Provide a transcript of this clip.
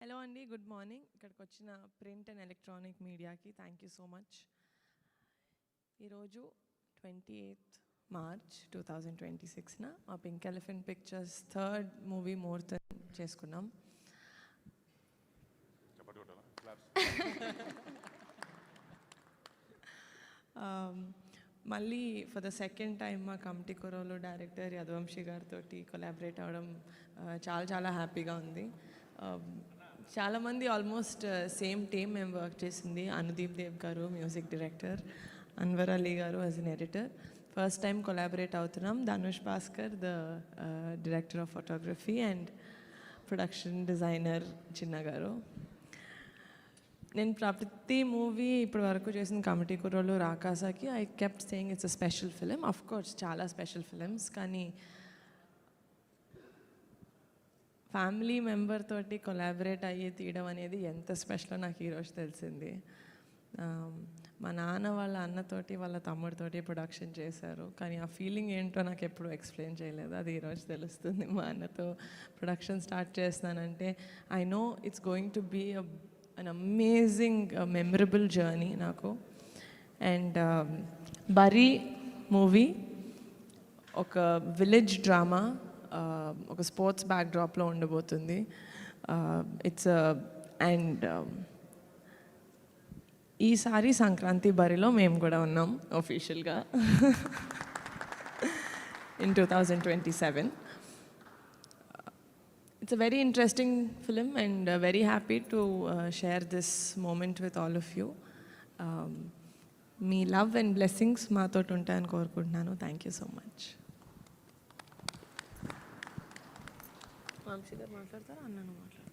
Hello అండి, good morning. ఇక్కడికి వచ్చిన ప్రింట్ అండ్ ఎలక్ట్రానిక్ మీడియాకి థ్యాంక్ యూ సో మచ్. ఈరోజు 28th March 2026న మా pink elephant pictures third movie ముహూర్తం చేసుకున్నాం. మళ్ళీ ఫర్ ద సెకండ్ టైం మా కమిటీ కుర్రోలు డైరెక్టర్ యదువంశీ గారితో కొలాబరేట్ అవ్వడం చాలా చాలా హ్యాపీగా ఉంది. చాలామంది ఆల్మోస్ట్ సేమ్ టీమ్ మేము వర్క్ చేసింది. అనుదీప్ దేవ్ గారు మ్యూజిక్ డైరెక్టర్, అన్వర్ అలీ గారు as an editor. First time collaborate అవుతున్నాం. Dhanush Bhaskar the director of photography and production designer Chinna గారు. నేను ప్రతి మూవీ ఇప్పటి వరకు చేసిన కమిటీ కుర్రోలు రాకాసాకి I kept saying it's a special film. Of course చాలా స్పెషల్ ఫిలిమ్స్, కానీ ఫ్యామిలీ మెంబర్ తోటి కొలాబరేట్ అయ్యి తీయడం అనేది ఎంత స్పెషలో నాకు ఈరోజు తెలిసింది. మా నాన్న వాళ్ళ అన్నతోటి వాళ్ళ తమ్ముడితోటి ప్రొడక్షన్ చేశారు, కానీ ఆ ఫీలింగ్ ఏంటో నాకు ఎప్పుడు ఎక్స్ప్లెయిన్ చేయలేదు. అది ఈరోజు తెలుస్తుంది. మా అన్నతో ప్రొడక్షన్ స్టార్ట్ చేస్తున్నానంటే I know it's going to be an amazing memorable journey నాకు. అండ్ బరీ మూవీ ఒక విలేజ్ డ్రామా, ఒక స్పోర్ట్స్ బ్యాక్డ్రాప్లో ఉండబోతుంది. ఇట్స్ అండ్ ఈసారి సంక్రాంతి బరిలో మేము కూడా ఉన్నాం ఒఫీషియల్గా in 2027. It's a very interesting film and very happy to share this moment with all of you. మీ లవ్ అండ్ బ్లెస్సింగ్స్ మాతో ఉంటాయని కోరుకుంటున్నాను. Thank you so much. Vamshi గారు మాట్లాడతారా? అన్నను మాట్లాడతారు.